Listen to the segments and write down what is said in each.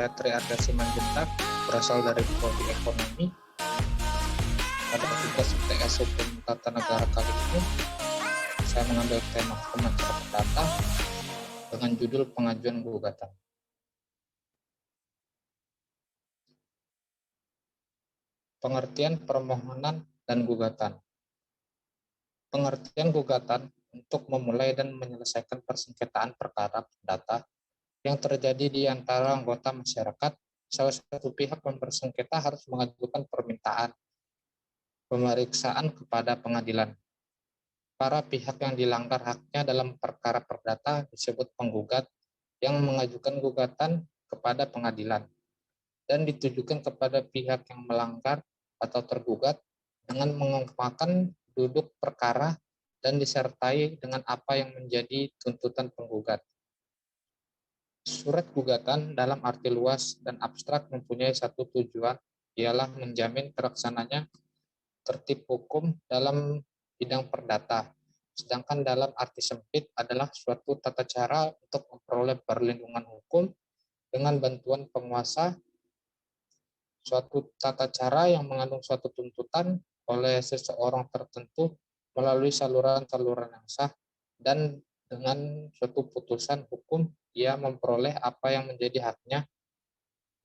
saya Tri Arga Simanjuntak, berasal dari Prodi Ekonomi. Pada tugas UTS Hukum Tata Negara kali ini, saya mengambil tema hukum acara perdata dengan judul pengajuan gugatan. Pengertian permohonan dan gugatan. Pengertian gugatan untuk memulai dan menyelesaikan persengketaan perkara perdata yang terjadi di antara anggota masyarakat. Salah satu pihak yang bersengketa harus mengajukan permintaan pemeriksaan kepada pengadilan. Para pihak yang dilanggar haknya dalam perkara perdata disebut penggugat yang mengajukan gugatan kepada pengadilan dan ditujukan kepada pihak yang melanggar atau tergugat dengan mengemukakan duduk perkara dan disertai dengan apa yang menjadi tuntutan penggugat. Surat gugatan dalam arti luas dan abstrak mempunyai satu tujuan, ialah menjamin terlaksananya tertib hukum dalam bidang perdata. Sedangkan dalam arti sempit adalah suatu tata cara untuk memperoleh perlindungan hukum dengan bantuan penguasa, suatu tata cara yang mengandung suatu tuntutan oleh seseorang tertentu melalui saluran-saluran yang sah, dan dengan suatu putusan hukum ia memperoleh apa yang menjadi haknya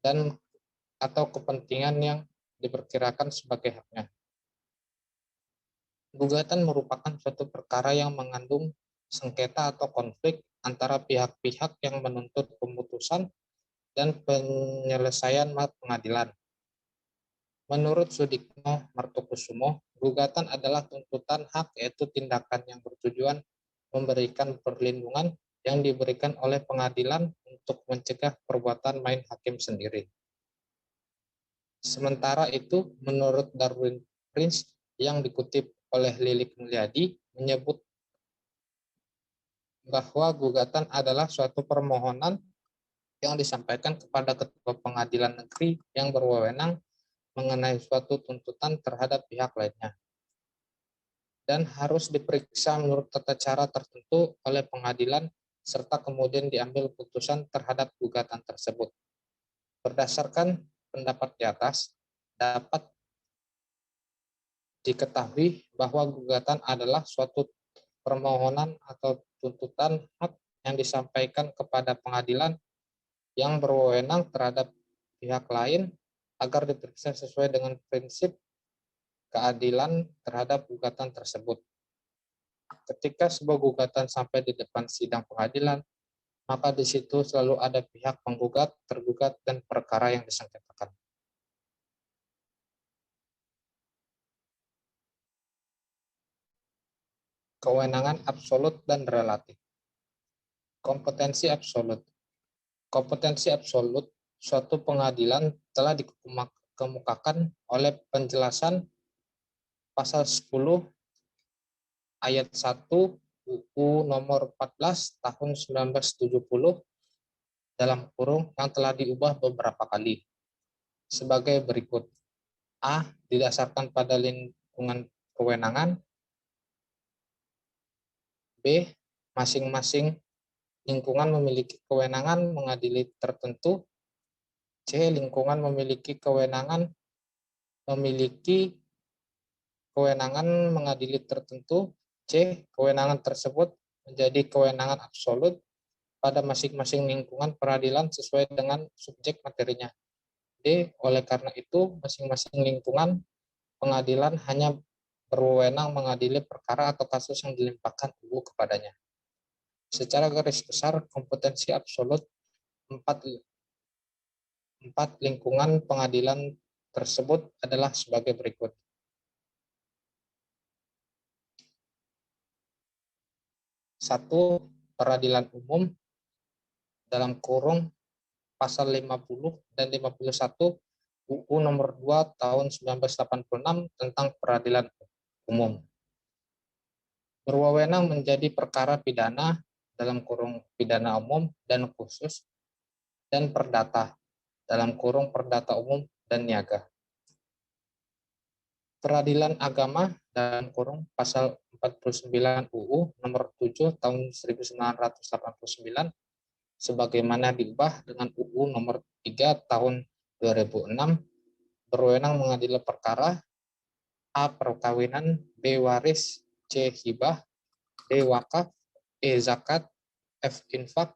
dan atau kepentingan yang diperkirakan sebagai haknya. Gugatan merupakan suatu perkara yang mengandung sengketa atau konflik antara pihak-pihak yang menuntut pemutusan dan penyelesaian pengadilan. Menurut Sudikno Martokusumo, gugatan adalah tuntutan hak, yaitu tindakan yang bertujuan memberikan perlindungan yang diberikan oleh pengadilan untuk mencegah perbuatan main hakim sendiri. Sementara itu, menurut Darwin Prince yang dikutip oleh Lilik Mulyadi, menyebut bahwa gugatan adalah suatu permohonan yang disampaikan kepada ketua pengadilan negeri yang berwenang mengenai suatu tuntutan terhadap pihak lainnya, dan harus diperiksa menurut tata cara tertentu oleh pengadilan, serta kemudian diambil putusan terhadap gugatan tersebut. Berdasarkan pendapat di atas, dapat diketahui bahwa gugatan adalah suatu permohonan atau tuntutan hak yang disampaikan kepada pengadilan yang berwenang terhadap pihak lain agar diperiksa sesuai dengan prinsip keadilan terhadap gugatan tersebut. Ketika sebuah gugatan sampai di depan sidang pengadilan, maka di situ selalu ada pihak penggugat, tergugat, dan perkara yang disengketakan. Kewenangan absolut dan relatif. Kompetensi absolut. Kompetensi absolut suatu pengadilan telah dikemukakan oleh penjelasan pasal 10 ayat 1 UU nomor 14 tahun 1970 dalam kurung yang telah diubah beberapa kali sebagai berikut. A. Didasarkan pada lingkungan kewenangan. B. Masing-masing lingkungan memiliki kewenangan mengadili tertentu. C. Lingkungan memiliki kewenangan mengadili tertentu. C. Kewenangan tersebut menjadi kewenangan absolut pada masing-masing lingkungan peradilan sesuai dengan subjek materinya. D. Oleh karena itu, masing-masing lingkungan pengadilan hanya berwenang mengadili perkara atau kasus yang dilimpahkan UU kepadanya. Secara garis besar, kompetensi absolut empat lingkungan pengadilan tersebut adalah sebagai berikut. Satu, peradilan umum dalam kurung pasal 50 dan 51 UU nomor 2 tahun 1986 tentang peradilan umum. Berwenang menjadi perkara pidana dalam kurung pidana umum dan khusus, dan perdata dalam kurung perdata umum dan niaga. Peradilan agama dalam kurung pasal 49 UU nomor 7 tahun 1989 sebagaimana diubah dengan UU Nomor 3 Tahun 2006, berwenang mengadili perkara A. Perkawinan, B. Waris, C. Hibah, D. Wakaf, E. Zakat, F. Infak,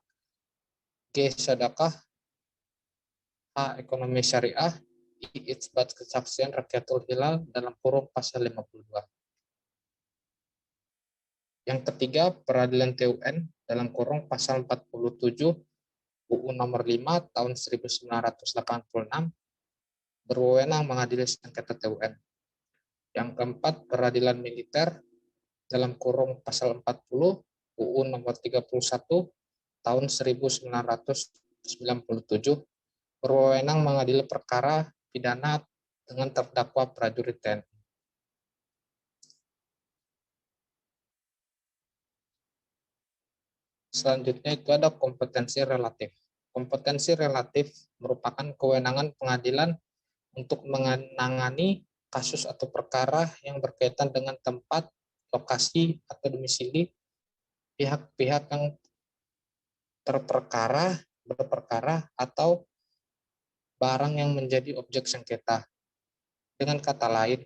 G. Sedekah, A. Ekonomi syariah, I. Itsbat kesaksian Rakyatul Hilal dalam kurung pasal 52. Yang ketiga, peradilan TUN dalam kurung pasal 47 UU Nomor 5 Tahun 1986 berwenang mengadili sengketa TUN. Yang keempat, peradilan militer dalam kurung pasal 40 UU Nomor 31 Tahun 1997 berwenang mengadili perkara pidana dengan terdakwa prajurit TNI. Selanjutnya itu ada kompetensi relatif. Kompetensi relatif merupakan kewenangan pengadilan untuk menangani kasus atau perkara yang berkaitan dengan tempat, lokasi, atau domisili pihak-pihak yang berperkara, atau barang yang menjadi objek sengketa. Dengan kata lain,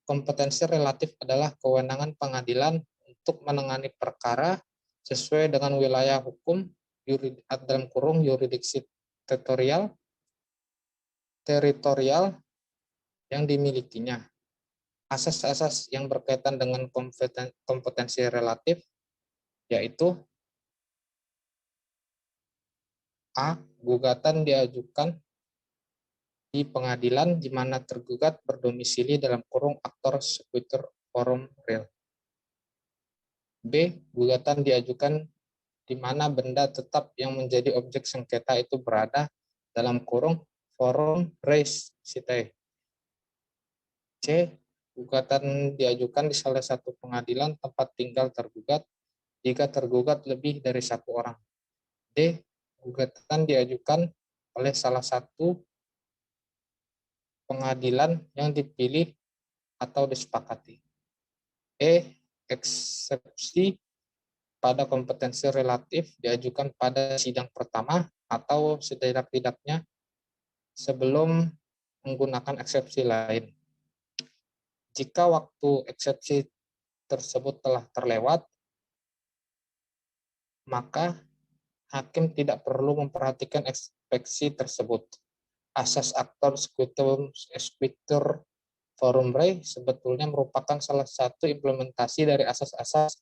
kompetensi relatif adalah kewenangan pengadilan untuk menangani perkara sesuai dengan wilayah hukum dalam kurung yurisdiksi teritorial yang dimilikinya. Asas-asas yang berkaitan dengan kompetensi relatif yaitu A. Gugatan diajukan di pengadilan di mana tergugat berdomisili dalam kurung aktor sekuiter forum real. B. Gugatan diajukan di mana benda tetap yang menjadi objek sengketa itu berada dalam kurung forum res sitere. C. Gugatan diajukan di salah satu pengadilan tempat tinggal tergugat jika tergugat lebih dari satu orang. D. Gugatan diajukan oleh salah satu pengadilan yang dipilih atau disepakati. E. Eksepsi pada kompetensi relatif diajukan pada sidang pertama atau setidak-tidaknya sebelum menggunakan eksepsi lain. Jika waktu eksepsi tersebut telah terlewat, maka hakim tidak perlu memperhatikan eksepsi tersebut. Asas aktor sekuiter forum rei sebetulnya merupakan salah satu implementasi dari asas-asas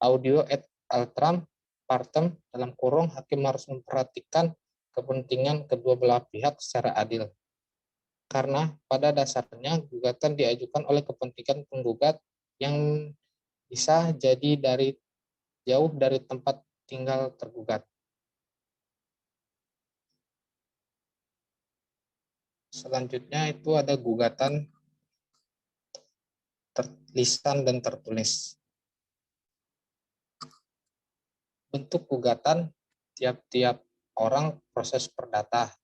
audio et altram partem dalam kurung hakim harus memperhatikan kepentingan kedua belah pihak secara adil. Karena pada dasarnya gugatan diajukan oleh kepentingan penggugat yang bisa jadi jauh dari tempat tinggal tergugat. Selanjutnya itu ada gugatan lisan dan tertulis. Bentuk gugatan tiap-tiap orang proses perdata,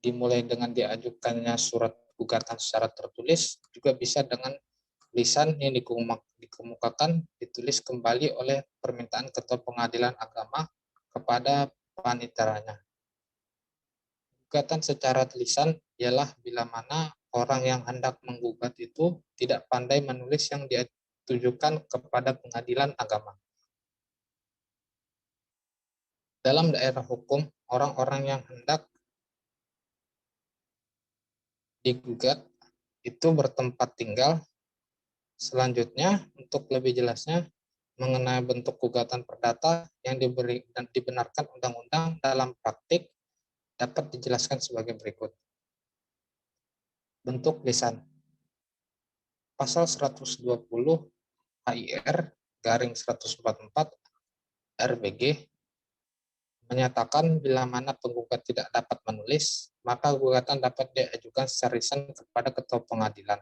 dimulai dengan diajukannya surat gugatan secara tertulis, juga bisa dengan lisan yang dikemukakan ditulis kembali oleh permintaan ketua pengadilan agama kepada paniteranya. Gugatan secara lisan ialah bila mana orang yang hendak menggugat itu tidak pandai menulis yang ditujukan kepada pengadilan agama. Dalam daerah hukum, orang-orang yang hendak digugat itu bertempat tinggal. Selanjutnya, untuk lebih jelasnya mengenai bentuk gugatan perdata yang diberi dan dibenarkan undang-undang dalam praktik dapat dijelaskan sebagai berikut. Bentuk lisan. Pasal 120 HIR garing 144 RBG menyatakan bila mana penggugat tidak dapat menulis, maka gugatan dapat diajukan secara lisan kepada ketua pengadilan.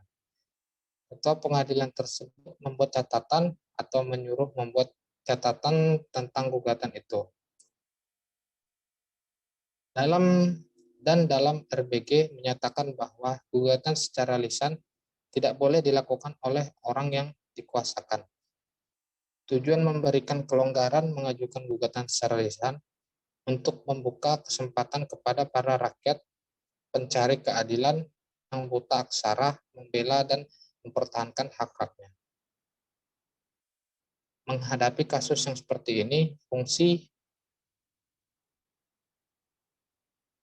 Ketua pengadilan tersebut membuat catatan atau menyuruh membuat catatan tentang gugatan itu. Dalam RBG menyatakan bahwa gugatan secara lisan tidak boleh dilakukan oleh orang yang dikuasakan. Tujuan memberikan kelonggaran mengajukan gugatan secara lisan untuk membuka kesempatan kepada para rakyat pencari keadilan yang buta aksara membela dan mempertahankan hak-haknya. Menghadapi kasus yang seperti ini, fungsi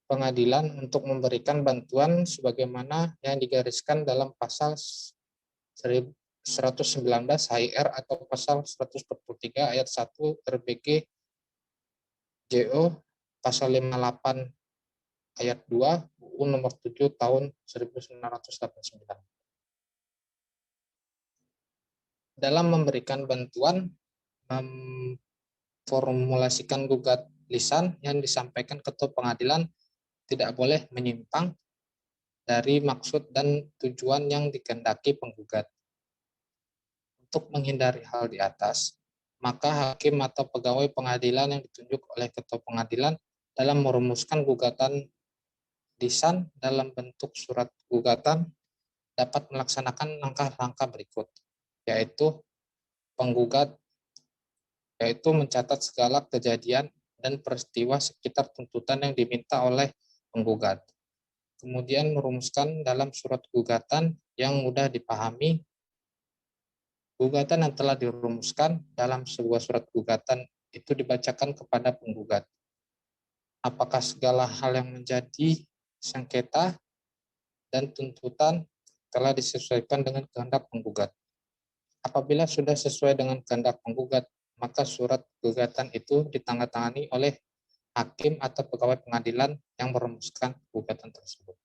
pengadilan untuk memberikan bantuan sebagaimana yang digariskan dalam pasal 119 HIR atau pasal 143 ayat 1 RBG JO, pasal 58 ayat 2 UU nomor 7 tahun 1989. Dalam memberikan bantuan, memformulasikan gugat lisan yang disampaikan ketua pengadilan tidak boleh menyimpang dari maksud dan tujuan yang dikehendaki penggugat. Untuk menghindari hal di atas, maka hakim atau pegawai pengadilan yang ditunjuk oleh ketua pengadilan dalam merumuskan gugatan lisan dalam bentuk surat gugatan dapat melaksanakan langkah-langkah berikut, yaitu penggugat mencatat segala kejadian dan peristiwa sekitar tuntutan yang diminta oleh penggugat. Kemudian merumuskan dalam surat gugatan yang mudah dipahami. Gugatan yang telah dirumuskan dalam sebuah surat gugatan itu dibacakan kepada penggugat. Apakah segala hal yang menjadi sengketa dan tuntutan telah disesuaikan dengan kehendak penggugat. Apabila sudah sesuai dengan kehendak penggugat, maka surat gugatan itu ditandatangani oleh hakim atau pegawai pengadilan yang merumuskan gugatan tersebut.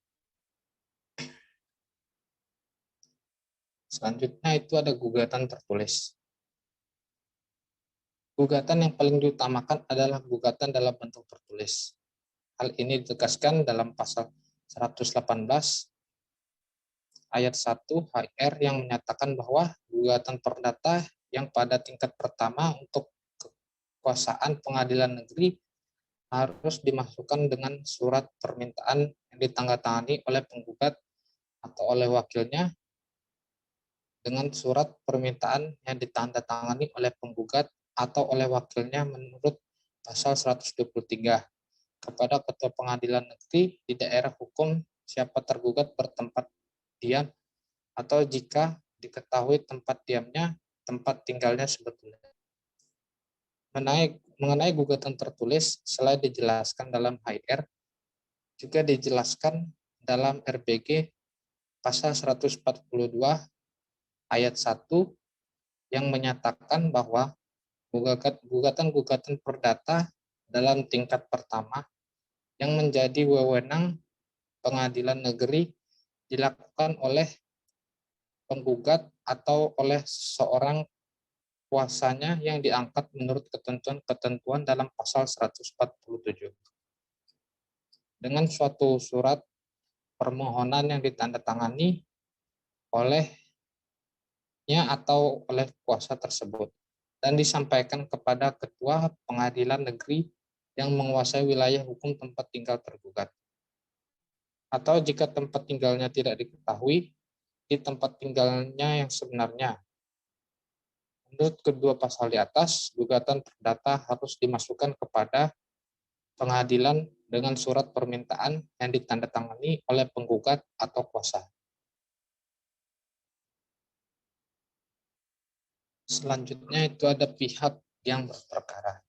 Selanjutnya itu ada gugatan tertulis. Gugatan yang paling diutamakan adalah gugatan dalam bentuk tertulis. Hal ini ditegaskan dalam pasal 118 ayat 1 HR yang menyatakan bahwa gugatan perdata yang pada tingkat pertama untuk kekuasaan pengadilan negeri harus dimasukkan dengan surat permintaan yang ditandatangani oleh penggugat atau oleh wakilnya dengan surat permintaan yang ditandatangani oleh penggugat atau oleh wakilnya menurut pasal 123 kepada ketua pengadilan negeri di daerah hukum siapa tergugat bertempat diam atau jika diketahui tempat diamnya, tempat tinggalnya sebetulnya. Mengenai gugatan tertulis, selain dijelaskan dalam HR, juga dijelaskan dalam RBG pasal 142 ayat 1 yang menyatakan bahwa gugatan-gugatan perdata dalam tingkat pertama yang menjadi wewenang pengadilan negeri dilakukan oleh penggugat atau oleh seorang kuasanya yang diangkat menurut ketentuan-ketentuan dalam pasal 147. Dengan suatu surat permohonan yang ditandatangani olehnya atau oleh kuasa tersebut dan disampaikan kepada ketua pengadilan negeri yang menguasai wilayah hukum tempat tinggal tergugat. Atau jika tempat tinggalnya tidak diketahui, di tempat tinggalnya yang sebenarnya. Menurut kedua pasal di atas, gugatan perdata harus dimasukkan kepada pengadilan dengan surat permintaan yang ditandatangani oleh penggugat atau kuasa. Selanjutnya itu ada pihak yang berperkara.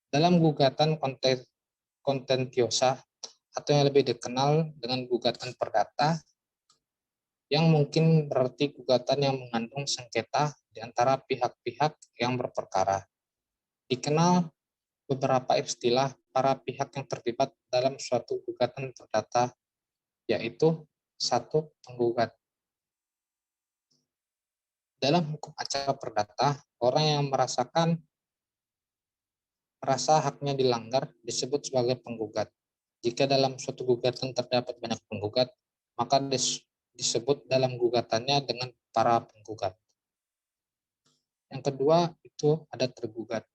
Dalam gugatan kontentiosa atau yang lebih dikenal dengan gugatan perdata, yang mungkin berarti gugatan yang mengandung sengketa di antara pihak-pihak yang berperkara. Dikenal beberapa istilah para pihak yang terlibat dalam suatu gugatan perdata, yaitu 1. Penggugat. Dalam hukum acara perdata, orang yang merasa haknya dilanggar disebut sebagai penggugat. Jika dalam suatu gugatan terdapat banyak penggugat, maka disebut dalam gugatannya dengan para penggugat. Yang kedua itu ada tergugat.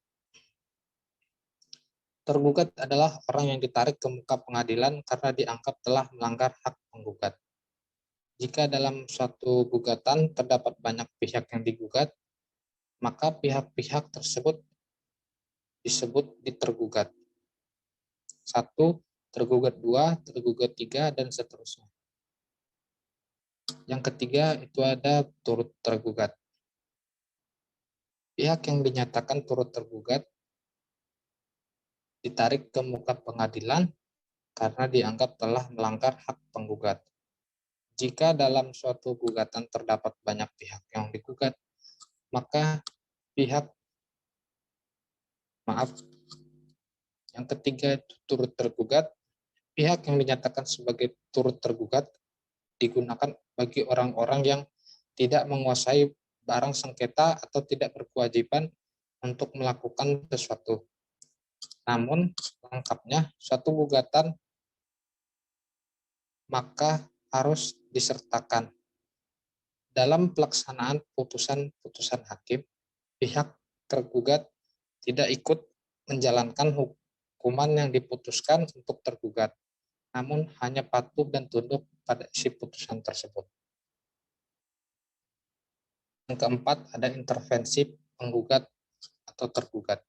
Tergugat adalah orang yang ditarik ke muka pengadilan karena dianggap telah melanggar hak penggugat. Jika dalam suatu gugatan terdapat banyak pihak yang digugat, maka pihak-pihak tersebut disebut ditergugat. 1, tergugat 2, tergugat 3, dan seterusnya. Yang ketiga itu ada turut tergugat. Pihak yang dinyatakan turut tergugat ditarik ke muka pengadilan karena dianggap telah melanggar hak penggugat. Jika dalam suatu gugatan terdapat banyak pihak yang digugat, maka yang ketiga itu turut tergugat. Pihak yang dinyatakan sebagai turut tergugat digunakan bagi orang-orang yang tidak menguasai barang sengketa atau tidak berkewajiban untuk melakukan sesuatu. Namun, lengkapnya, suatu gugatan maka harus disertakan dalam pelaksanaan putusan-putusan hakim. Pihak tergugat tidak ikut menjalankan hukuman yang diputuskan untuk tergugat, namun hanya patuh dan tunduk pada isi putusan tersebut. Yang keempat, ada intervensi penggugat atau tergugat.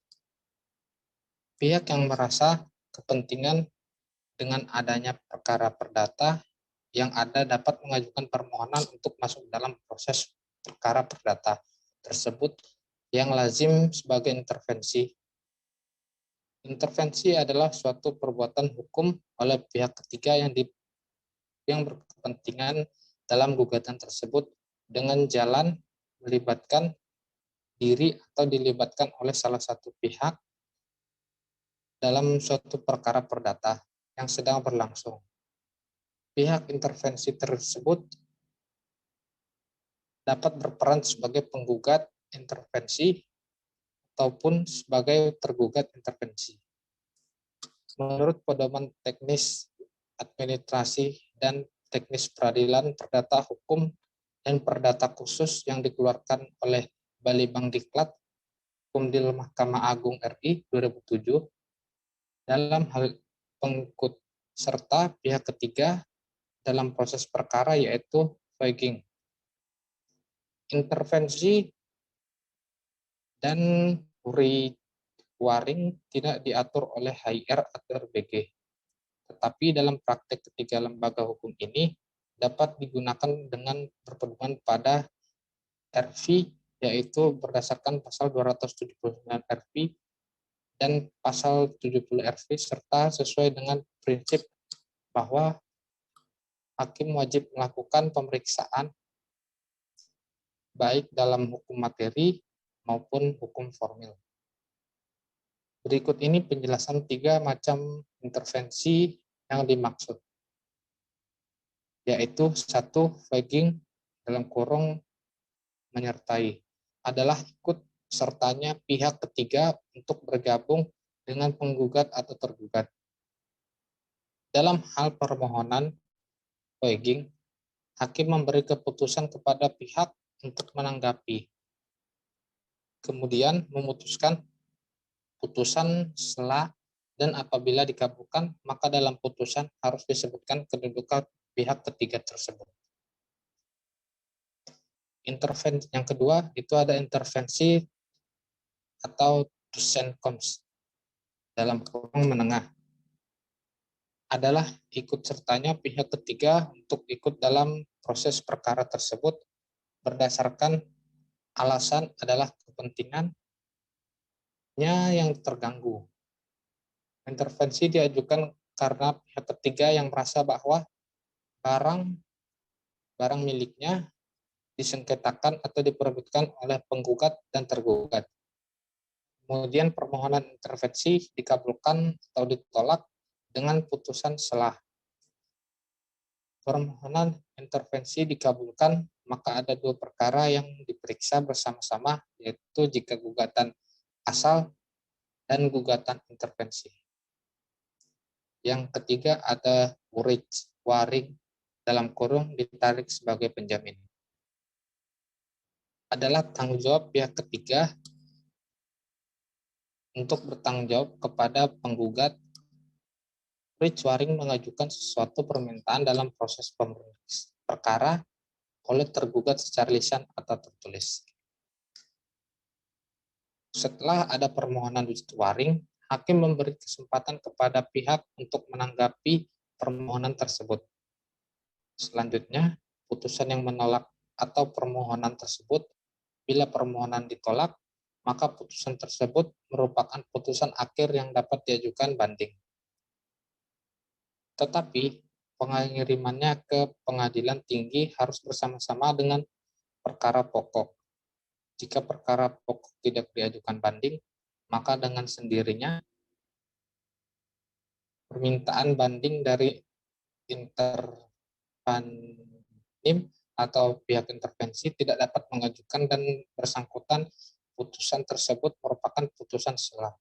Pihak yang merasa kepentingan dengan adanya perkara perdata yang ada dapat mengajukan permohonan untuk masuk dalam proses perkara perdata tersebut yang lazim sebagai intervensi. Intervensi adalah suatu perbuatan hukum oleh pihak ketiga yang berkepentingan dalam gugatan tersebut dengan jalan melibatkan diri atau dilibatkan oleh salah satu pihak dalam suatu perkara perdata yang sedang berlangsung. Pihak intervensi tersebut dapat berperan sebagai penggugat intervensi ataupun sebagai tergugat intervensi. Menurut pedoman teknis administrasi dan teknis peradilan perdata hukum dan perdata khusus yang dikeluarkan oleh Balitbangdiklat Hukum Mahkamah Agung RI 2007, dalam hal pengikut serta pihak ketiga dalam proses perkara yaitu fighting. Intervensi dan waring tidak diatur oleh HIR atau RBG. Tetapi dalam praktek ketiga lembaga hukum ini dapat digunakan dengan berpedoman pada RV, yaitu berdasarkan pasal 279 RV dan pasal 70 RV, serta sesuai dengan prinsip bahwa hakim wajib melakukan pemeriksaan baik dalam hukum materi maupun hukum formil. Berikut ini penjelasan 3 macam intervensi yang dimaksud, yaitu 1, fighting dalam kurung menyertai, adalah ikut sertanya pihak ketiga untuk bergabung dengan penggugat atau tergugat. Dalam hal permohonan fighting, hakim memberi keputusan kepada pihak untuk menanggapi, kemudian memutuskan putusan selah, dan apabila dikabulkan, maka dalam putusan harus disebutkan kedudukan pihak ketiga tersebut. Intervensi yang kedua itu ada intervensi atau Tusenkoms dalam kurung menengah, adalah ikut sertanya pihak ketiga untuk ikut dalam proses perkara tersebut berdasarkan alasan adalah kepentingannya yang terganggu. Intervensi diajukan karena pihak ketiga yang merasa bahwa barang miliknya disengketakan atau diperebutkan oleh penggugat dan tergugat. Kemudian permohonan intervensi dikabulkan atau ditolak dengan putusan selah. Permohonan intervensi dikabulkan, maka ada 2 perkara yang diperiksa bersama-sama, yaitu jika gugatan asal dan gugatan intervensi. Yang ketiga ada waring dalam kurung ditarik sebagai penjamin, adalah tanggung jawab pihak ketiga untuk bertanggung jawab kepada penggugat. Waring mengajukan sesuatu permintaan dalam proses perkara oleh tergugat secara lisan atau tertulis. Setelah ada permohonan waring, hakim memberi kesempatan kepada pihak untuk menanggapi permohonan tersebut. Selanjutnya, putusan yang menolak atau permohonan tersebut, bila permohonan ditolak, maka putusan tersebut merupakan putusan akhir yang dapat diajukan banding. Tetapi, pengirimannya ke pengadilan tinggi harus bersama-sama dengan perkara pokok. Jika perkara pokok tidak diajukan banding, maka dengan sendirinya permintaan banding dari intervenim atau pihak intervensi tidak dapat mengajukan dan bersangkutan putusan tersebut merupakan putusan sela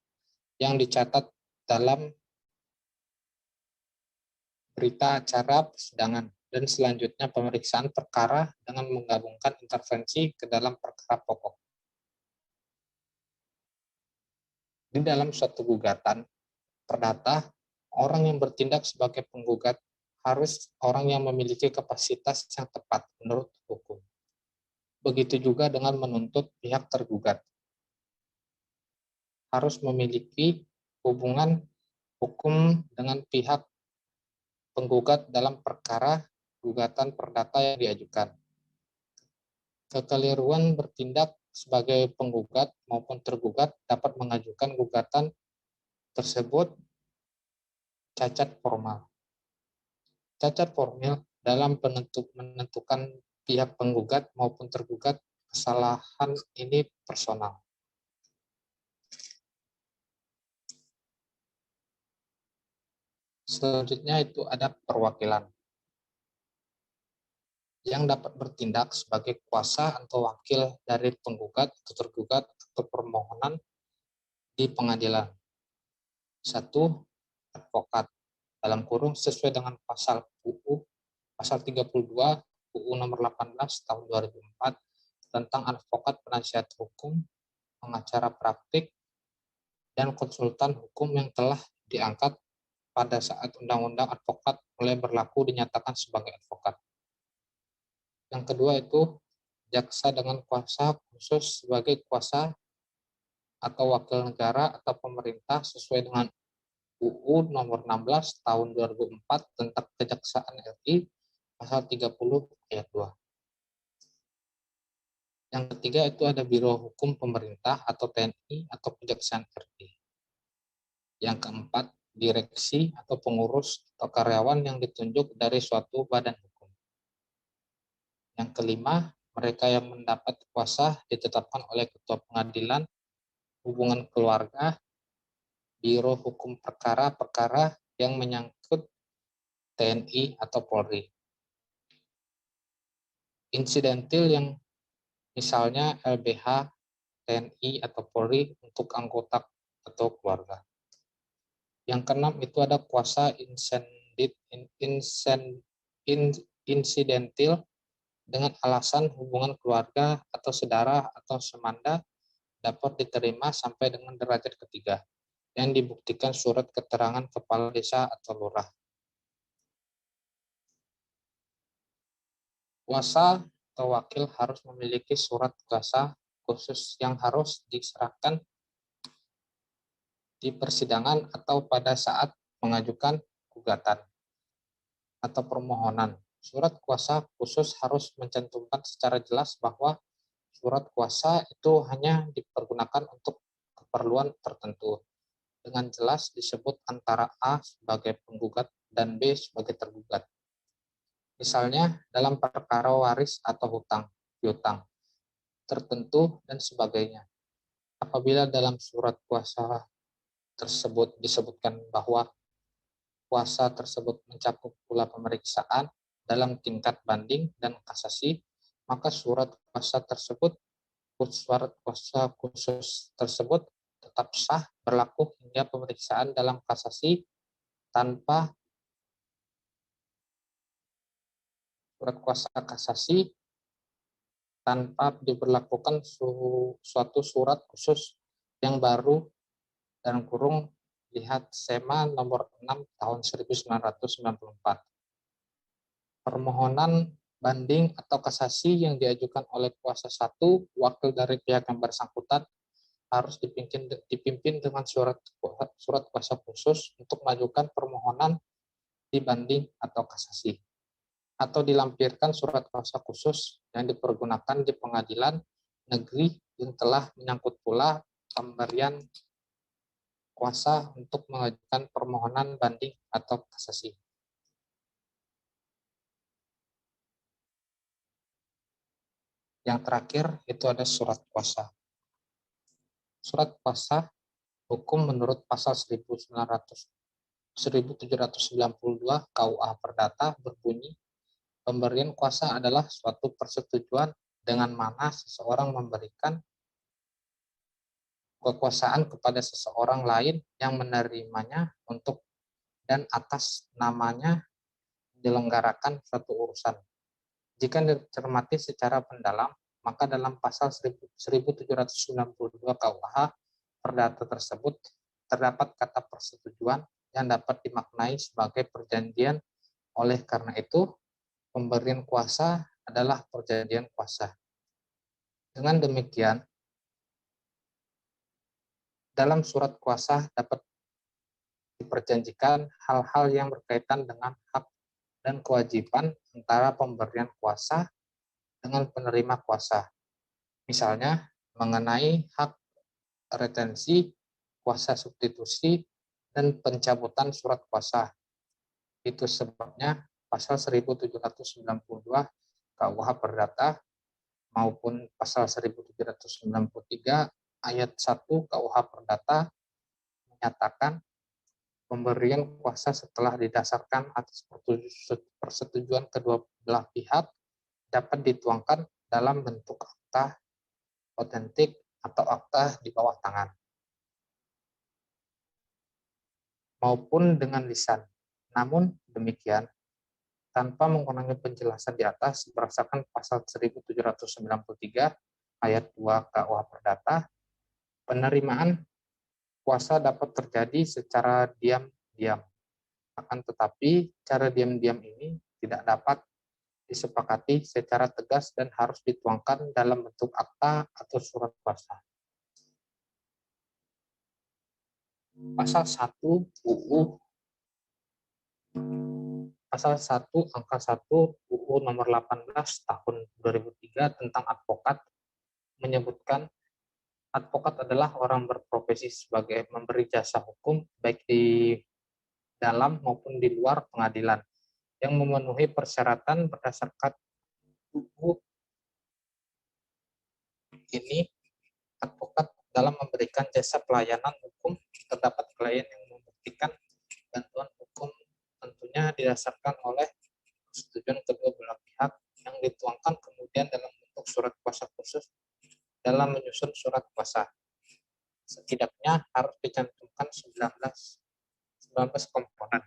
yang dicatat dalam berita acara persidangan dan selanjutnya pemeriksaan perkara dengan menggabungkan intervensi ke dalam perkara pokok. Di dalam suatu gugatan perdata, orang yang bertindak sebagai penggugat harus orang yang memiliki kapasitas yang tepat menurut hukum. Begitu juga dengan menuntut pihak tergugat. Harus memiliki hubungan hukum dengan pihak penggugat dalam perkara gugatan perdata yang diajukan. Kekeliruan bertindak sebagai penggugat maupun tergugat dapat mengajukan gugatan tersebut cacat formal. Cacat formil dalam menentukan pihak penggugat maupun tergugat, kesalahan ini personal. Selanjutnya itu ada perwakilan yang dapat bertindak sebagai kuasa atau wakil dari penggugat atau tergugat atau permohonan di pengadilan. 1. Advokat dalam kurung sesuai dengan pasal UU pasal 32 UU nomor 18 tahun 2004 tentang advokat penasihat hukum, pengacara praktik, dan konsultan hukum yang telah diangkat pada saat Undang-Undang Advokat mulai berlaku dinyatakan sebagai advokat. Yang kedua itu jaksa dengan kuasa khusus sebagai kuasa atau wakil negara atau pemerintah sesuai dengan UU nomor 16 tahun 2004 tentang Kejaksaan RI pasal 30 ayat 2. Yang ketiga itu ada Biro Hukum Pemerintah atau TNI atau Kejaksaan RI. Yang keempat, direksi atau pengurus atau karyawan yang ditunjuk dari suatu badan hukum. Yang kelima, mereka yang mendapat kuasa ditetapkan oleh Ketua Pengadilan, Hubungan Keluarga, Biro Hukum Perkara-perkara yang menyangkut TNI atau Polri. Insidentil yang misalnya LBH, TNI atau Polri untuk anggota atau keluarga. Yang keenam itu ada kuasa insidentil dengan alasan hubungan keluarga atau saudara atau semanda dapat diterima sampai dengan derajat ketiga yang dibuktikan surat keterangan kepala desa atau lurah. Kuasa atau wakil harus memiliki surat kuasa khusus yang harus diserahkan di persidangan atau pada saat mengajukan gugatan atau permohonan. Surat kuasa khusus harus mencantumkan secara jelas bahwa surat kuasa itu hanya dipergunakan untuk keperluan tertentu. Dengan jelas disebut antara A sebagai penggugat dan B sebagai tergugat. Misalnya dalam perkara waris atau hutang, piutang tertentu dan sebagainya. Apabila dalam surat kuasa tersebut disebutkan bahwa kuasa tersebut mencakup pula pemeriksaan dalam tingkat banding dan kasasi, maka surat kuasa khusus tersebut tetap sah berlaku hingga pemeriksaan dalam kasasi tanpa surat kuasa kasasi tanpa diberlakukan suatu surat khusus yang baru dan kurung lihat SEMA nomor 6 tahun 1994. Permohonan banding atau kasasi yang diajukan oleh kuasa 1 wakil dari pihak yang bersangkutan harus dipimpin dengan surat kuasa khusus untuk mengajukan permohonan dibanding atau kasasi, atau dilampirkan surat kuasa khusus yang dipergunakan di pengadilan negeri yang telah menyangkut pula pemberian kuasa untuk mengajukan permohonan banding atau kasasi. Yang terakhir itu ada surat kuasa. Surat kuasa hukum menurut pasal 1792 KUA Perdata berbunyi, pemberian kuasa adalah suatu persetujuan dengan mana seseorang memberikan kekuasaan kepada seseorang lain yang menerimanya untuk dan atas namanya dilenggarakan suatu urusan. Jika dicermati secara mendalam, maka dalam pasal 1792 KUH Perdata tersebut terdapat kata persetujuan yang dapat dimaknai sebagai perjanjian. Oleh karena itu, pemberian kuasa adalah perjanjian kuasa. Dengan demikian, dalam surat kuasa dapat diperjanjikan hal-hal yang berkaitan dengan hak dan kewajiban antara pemberian kuasa dengan penerima kuasa. Misalnya, mengenai hak retensi, kuasa substitusi, dan pencabutan surat kuasa. Itu sebabnya pasal 1792 KUH Perdata maupun pasal 1793 ayat 1 KUH Perdata menyatakan pemberian kuasa setelah didasarkan atas persetujuan kedua belah pihak dapat dituangkan dalam bentuk akta otentik atau akta di bawah tangan, maupun dengan lisan. Namun demikian, tanpa mengurangi penjelasan di atas berdasarkan pasal 1793 ayat 2 KUH Perdata, penerimaan kuasa dapat terjadi secara diam-diam. Akan tetapi, cara diam-diam ini tidak dapat disepakati secara tegas dan harus dituangkan dalam bentuk akta atau surat kuasa. Pasal 1 UU Pasal 1 angka 1 UU nomor 18 tahun 2003 tentang advokat menyebutkan advokat adalah orang berprofesi sebagai memberi jasa hukum baik di dalam maupun di luar pengadilan yang memenuhi persyaratan berdasarkan UU ini. Advokat dalam memberikan jasa pelayanan hukum terdapat klien yang membuktikan bantuan hukum tentunya didasarkan oleh persetujuan kedua belah pihak yang dituangkan kemudian dalam bentuk surat kuasa khusus. Dalam menyusun surat kuasa, setidaknya harus dicantumkan 19 komponen,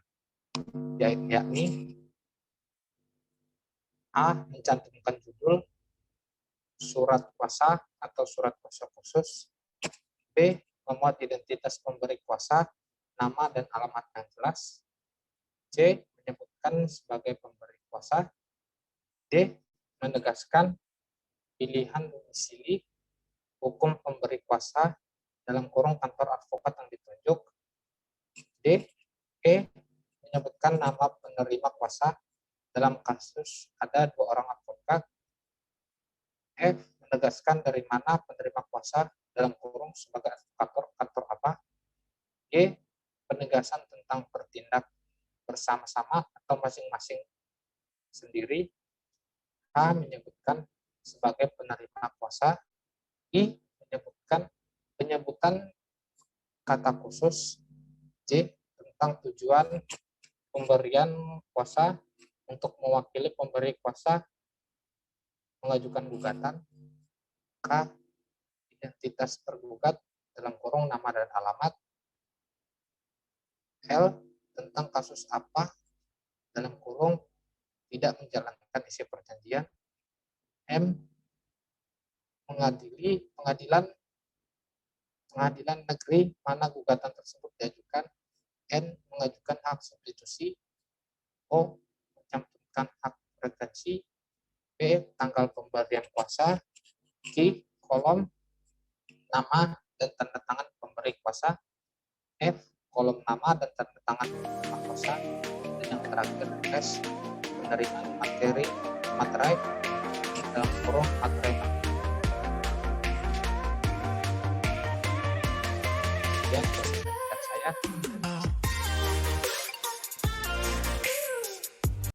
yakni A. Mencantumkan judul surat kuasa atau surat kuasa khusus. B. Memuat identitas pemberi kuasa, nama dan alamat yang jelas. C. Menyebutkan sebagai pemberi kuasa. D. Menegaskan pilihan domisili hukum pemberi kuasa dalam kurung kantor advokat yang ditunjuk. D. E. Menyebutkan nama penerima kuasa dalam kasus ada 2 orang advokat. F. Menegaskan dari mana penerima kuasa dalam kurung sebagai advokator kantor apa. G. Penegasan tentang bertindak bersama-sama atau masing-masing sendiri. H. Menyebutkan sebagai penerima kuasa. I. Penyebutan kata khusus. J. Tentang tujuan pemberian kuasa untuk mewakili pemberi kuasa mengajukan gugatan. K. Identitas tergugat dalam kurung nama dan alamat. L. Tentang kasus apa dalam kurung tidak menjalankan isi perjanjian. M. Pengadilan negeri mana gugatan tersebut diajukan. N. Mengajukan hak substitusi. O. Mencantumkan hak retensi. B. Tanggal pemberian kuasa. Q. Kolom nama dan kuasa, F kolom nama dan tanda tangan penguasa, dan yang terakhir S penerimaan materai dalam kurung materai. Sekian saya.